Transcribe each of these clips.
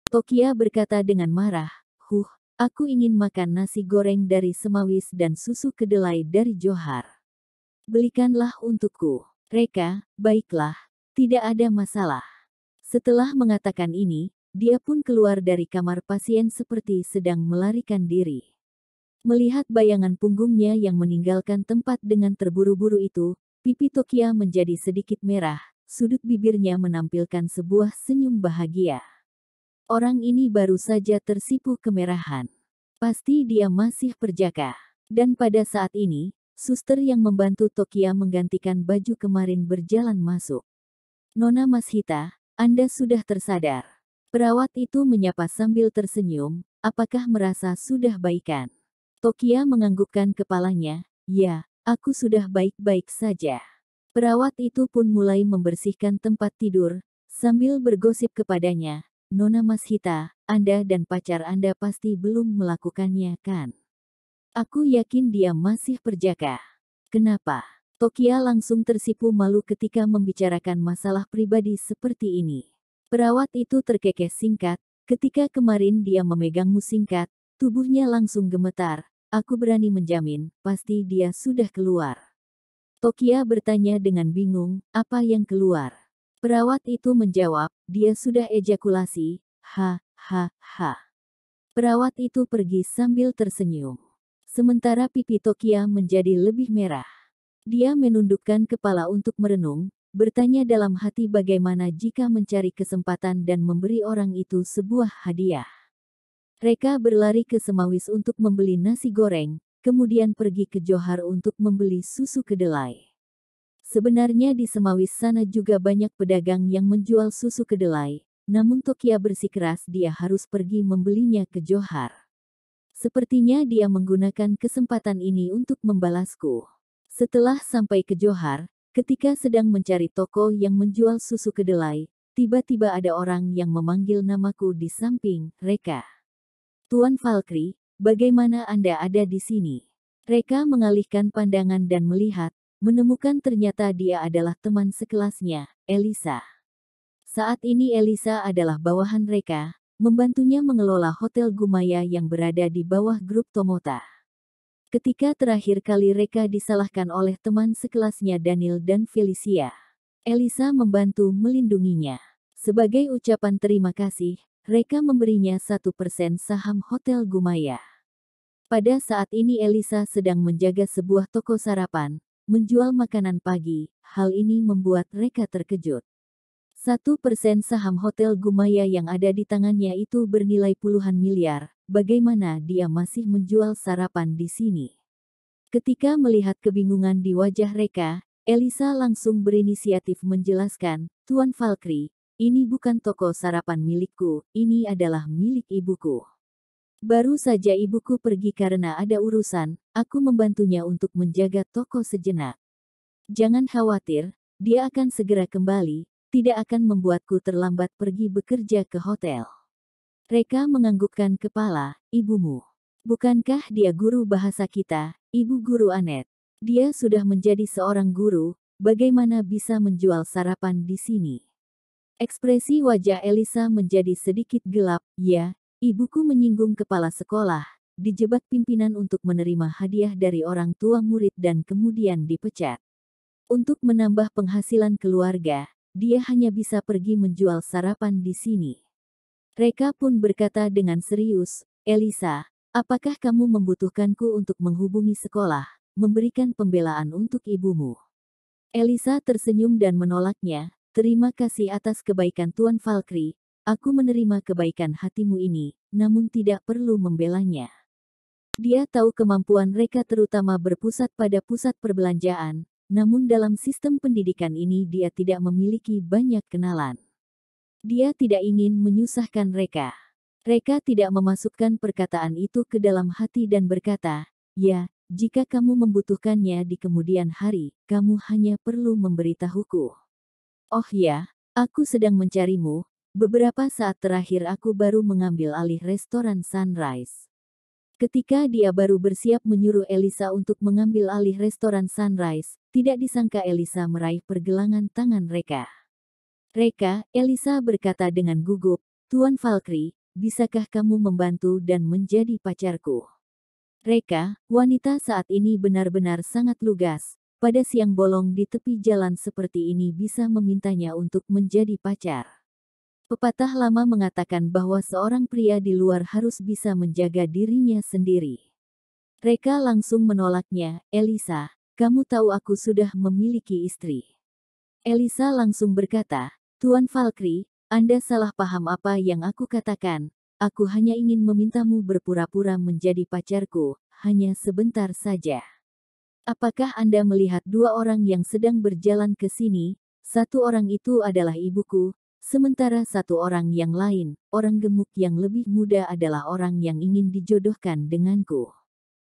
Tokia berkata dengan marah, aku ingin makan nasi goreng dari Semawis dan susu kedelai dari Johar. Belikanlah untukku. Reka, baiklah, tidak ada masalah. Setelah mengatakan ini, dia pun keluar dari kamar pasien seperti sedang melarikan diri. Melihat bayangan punggungnya yang meninggalkan tempat dengan terburu-buru itu, pipi Tokia menjadi sedikit merah, sudut bibirnya menampilkan sebuah senyum bahagia. Orang ini baru saja tersipu kemerahan. Pasti dia masih perjaka. Dan pada saat ini, suster yang membantu Tokia menggantikan baju kemarin berjalan masuk. Nona Mashita, Anda sudah tersadar. Perawat itu menyapa sambil tersenyum, apakah merasa sudah baikan? Tokia menganggukkan kepalanya, ya, aku sudah baik-baik saja. Perawat itu pun mulai membersihkan tempat tidur, sambil bergosip kepadanya, Nona Mashita, Anda dan pacar Anda pasti belum melakukannya kan? Aku yakin dia masih perjaka. Kenapa? Tokia langsung tersipu malu ketika membicarakan masalah pribadi seperti ini. Perawat itu terkekeh singkat, ketika kemarin dia memegangmu singkat, tubuhnya langsung gemetar. Aku berani menjamin, pasti dia sudah keluar. Tokia bertanya dengan bingung, apa yang keluar? Perawat itu menjawab, dia sudah ejakulasi, ha. Perawat itu pergi sambil tersenyum. Sementara pipi Tokia menjadi lebih merah. Dia menundukkan kepala untuk merenung, bertanya dalam hati bagaimana jika mencari kesempatan dan memberi orang itu sebuah hadiah. Reka berlari ke Semawis untuk membeli nasi goreng, kemudian pergi ke Johar untuk membeli susu kedelai. Sebenarnya di Semawis sana juga banyak pedagang yang menjual susu kedelai, namun Tokia bersikeras dia harus pergi membelinya ke Johar. Sepertinya dia menggunakan kesempatan ini untuk membalasku. Setelah sampai ke Johar, ketika sedang mencari toko yang menjual susu kedelai, tiba-tiba ada orang yang memanggil namaku di samping, Reka. Tuan Valkyrie, bagaimana Anda ada di sini? Reka mengalihkan pandangan dan melihat, menemukan ternyata dia adalah teman sekelasnya, Elisa. Saat ini Elisa adalah bawahan Reka, membantunya mengelola Hotel Gumaya yang berada di bawah grup Tomota. Ketika terakhir kali Reka disalahkan oleh teman sekelasnya Daniel dan Felicia, Elisa membantu melindunginya. Sebagai ucapan terima kasih, Reka memberinya 1% saham Hotel Gumaya. Pada saat ini Elisa sedang menjaga sebuah toko sarapan, menjual makanan pagi, hal ini membuat Reka terkejut. 1% saham Hotel Gumaya yang ada di tangannya itu bernilai puluhan miliar, bagaimana dia masih menjual sarapan di sini? Ketika melihat kebingungan di wajah Reka, Elisa langsung berinisiatif menjelaskan, Tuan Valkyrie, ini bukan toko sarapan milikku, ini adalah milik ibuku. Baru saja ibuku pergi karena ada urusan, aku membantunya untuk menjaga toko sejenak. Jangan khawatir, dia akan segera kembali, tidak akan membuatku terlambat pergi bekerja ke hotel. Reka menganggukkan kepala, ibumu. Bukankah dia guru bahasa kita, Ibu Guru Anet? Dia sudah menjadi seorang guru, bagaimana bisa menjual sarapan di sini? Ekspresi wajah Elisa menjadi sedikit gelap, ya. Ibuku menyinggung kepala sekolah, dijebak pimpinan untuk menerima hadiah dari orang tua murid dan kemudian dipecat. Untuk menambah penghasilan keluarga, dia hanya bisa pergi menjual sarapan di sini. Reka pun berkata dengan serius, Elisa, apakah kamu membutuhkanku untuk menghubungi sekolah, memberikan pembelaan untuk ibumu? Elisa tersenyum dan menolaknya, terima kasih atas kebaikan Tuan Valkyrie. Aku menerima kebaikan hatimu ini, namun tidak perlu membelanya. Dia tahu kemampuan Reka terutama berpusat pada pusat perbelanjaan, namun dalam sistem pendidikan ini dia tidak memiliki banyak kenalan. Dia tidak ingin menyusahkan Reka. Reka tidak memasukkan perkataan itu ke dalam hati dan berkata, ya, jika kamu membutuhkannya di kemudian hari, kamu hanya perlu memberitahuku. Oh ya, aku sedang mencarimu. Beberapa saat terakhir aku baru mengambil alih restoran Sunrise. Ketika dia baru bersiap menyuruh Elisa untuk mengambil alih restoran Sunrise, tidak disangka Elisa meraih pergelangan tangan Reka. Reka, Elisa berkata dengan gugup, Tuan Valkyrie, bisakah kamu membantu dan menjadi pacarku? Reka, wanita saat ini benar-benar sangat lugas. Pada siang bolong di tepi jalan seperti ini bisa memintanya untuk menjadi pacar. Pepatah lama mengatakan bahwa seorang pria di luar harus bisa menjaga dirinya sendiri. Reka langsung menolaknya, Elisa, kamu tahu aku sudah memiliki istri. Elisa langsung berkata, Tuan Valkyrie, Anda salah paham apa yang aku katakan. Aku hanya ingin memintamu berpura-pura menjadi pacarku, hanya sebentar saja. Apakah Anda melihat dua orang yang sedang berjalan ke sini? Satu orang itu adalah ibuku, sementara satu orang yang lain, orang gemuk yang lebih muda adalah orang yang ingin dijodohkan denganku.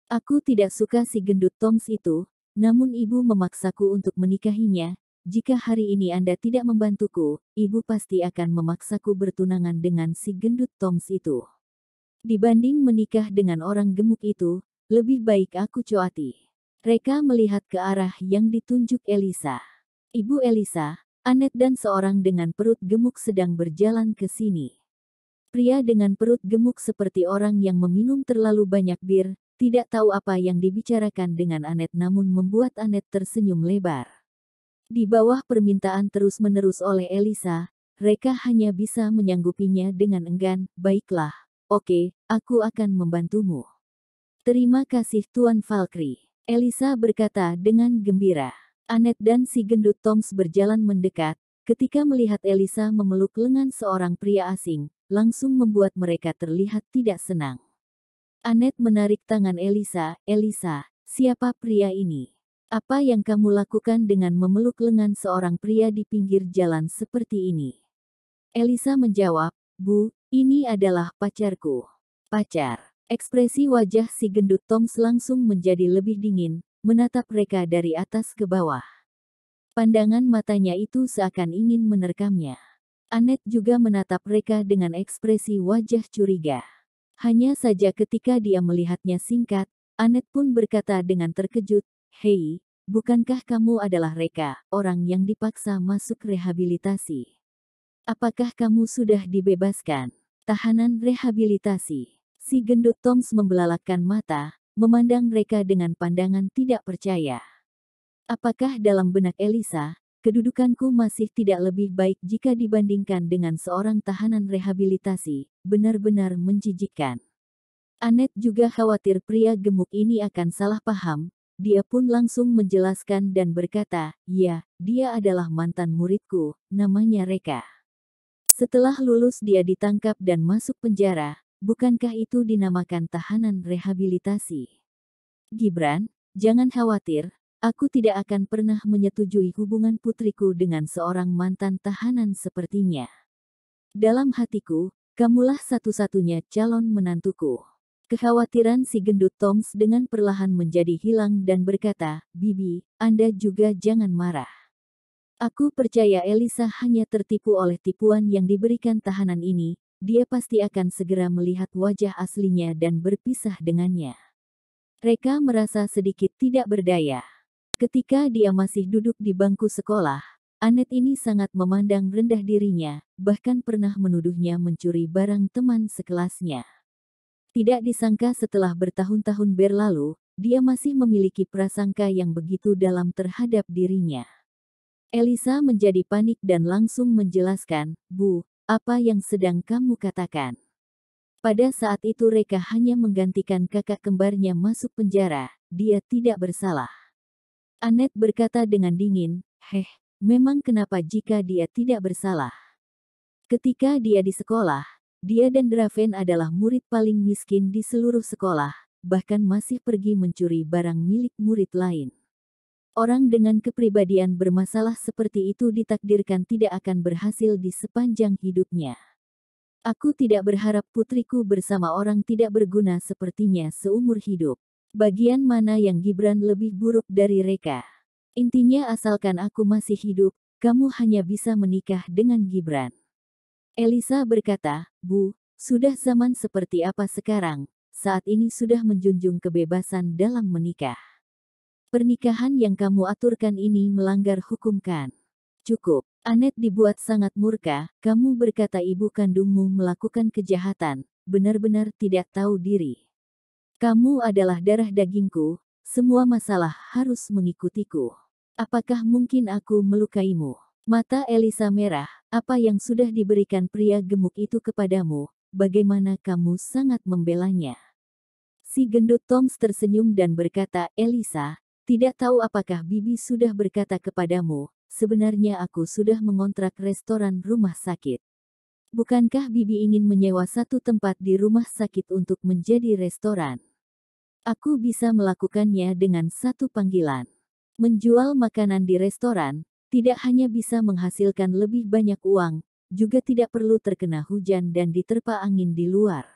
Aku tidak suka si gendut Toms itu, namun ibu memaksaku untuk menikahinya. Jika hari ini Anda tidak membantuku, ibu pasti akan memaksaku bertunangan dengan si gendut Toms itu. Dibanding menikah dengan orang gemuk itu, lebih baik aku coati. Reka melihat ke arah yang ditunjuk Elisa. Ibu Elisa, Annette dan seorang dengan perut gemuk sedang berjalan ke sini. Pria dengan perut gemuk seperti orang yang meminum terlalu banyak bir, tidak tahu apa yang dibicarakan dengan Annette namun membuat Annette tersenyum lebar. Di bawah permintaan terus-menerus oleh Elisa, Reka hanya bisa menyanggupinya dengan enggan, baiklah, oke, aku akan membantumu. Terima kasih Tuan Valkyrie. Elisa berkata dengan gembira. Annette dan si gendut Toms berjalan mendekat, ketika melihat Elisa memeluk lengan seorang pria asing, langsung membuat mereka terlihat tidak senang. Annette menarik tangan Elisa, Elisa, siapa pria ini? Apa yang kamu lakukan dengan memeluk lengan seorang pria di pinggir jalan seperti ini? Elisa menjawab, Bu, ini adalah pacarku. Pacar. Ekspresi wajah si gendut Toms langsung menjadi lebih dingin, menatap Reka dari atas ke bawah. Pandangan matanya itu seakan ingin menerkamnya. Annette juga menatap Reka dengan ekspresi wajah curiga. Hanya saja ketika dia melihatnya singkat, Annette pun berkata dengan terkejut, Hei, bukankah kamu adalah Reka, orang yang dipaksa masuk rehabilitasi? Apakah kamu sudah dibebaskan? Tahanan rehabilitasi. Si gendut Toms membelalakkan mata, memandang Reka dengan pandangan tidak percaya. Apakah dalam benak Elisa, kedudukanku masih tidak lebih baik jika dibandingkan dengan seorang tahanan rehabilitasi, benar-benar menjijikkan. Annette juga khawatir pria gemuk ini akan salah paham, dia pun langsung menjelaskan dan berkata, ya, dia adalah mantan muridku, namanya Reka. Setelah lulus dia ditangkap dan masuk penjara, bukankah itu dinamakan tahanan rehabilitasi? Gibran, jangan khawatir, aku tidak akan pernah menyetujui hubungan putriku dengan seorang mantan tahanan sepertinya. Dalam hatiku, kamulah satu-satunya calon menantuku. Kekhawatiran si gendut Toms dengan perlahan menjadi hilang dan berkata, Bibi, Anda juga jangan marah. Aku percaya Elisa hanya tertipu oleh tipuan yang diberikan tahanan ini, dia pasti akan segera melihat wajah aslinya dan berpisah dengannya. Reka merasa sedikit tidak berdaya. Ketika dia masih duduk di bangku sekolah, Annette ini sangat memandang rendah dirinya, bahkan pernah menuduhnya mencuri barang teman sekelasnya. Tidak disangka setelah bertahun-tahun berlalu, dia masih memiliki prasangka yang begitu dalam terhadap dirinya. Elisa menjadi panik dan langsung menjelaskan, Bu, apa yang sedang kamu katakan? Pada saat itu Reka hanya menggantikan kakak kembarnya masuk penjara, dia tidak bersalah. Annette berkata dengan dingin, memang kenapa jika dia tidak bersalah? Ketika dia di sekolah, dia dan Draven adalah murid paling miskin di seluruh sekolah, bahkan masih pergi mencuri barang milik murid lain. Orang dengan kepribadian bermasalah seperti itu ditakdirkan tidak akan berhasil di sepanjang hidupnya. Aku tidak berharap putriku bersama orang tidak berguna sepertinya seumur hidup. Bagian mana yang Gibran lebih buruk dari Reka? Intinya asalkan aku masih hidup, kamu hanya bisa menikah dengan Gibran. Elisa berkata, Bu, sudah zaman seperti apa sekarang, saat ini sudah menjunjung kebebasan dalam menikah. Pernikahan yang kamu aturkan ini melanggar hukum kan? Cukup. Anet dibuat sangat murka, kamu berkata ibu kandungmu melakukan kejahatan, benar-benar tidak tahu diri. Kamu adalah darah dagingku, semua masalah harus mengikutiku. Apakah mungkin aku melukaimu? Mata Elisa merah, apa yang sudah diberikan pria gemuk itu kepadamu, bagaimana kamu sangat membelanya. Si gendut Toms tersenyum dan berkata, Elisa, tidak tahu apakah Bibi sudah berkata kepadamu, sebenarnya aku sudah mengontrak restoran rumah sakit. Bukankah Bibi ingin menyewa satu tempat di rumah sakit untuk menjadi restoran? Aku bisa melakukannya dengan satu panggilan. Menjual makanan di restoran, tidak hanya bisa menghasilkan lebih banyak uang, juga tidak perlu terkena hujan dan diterpa angin di luar.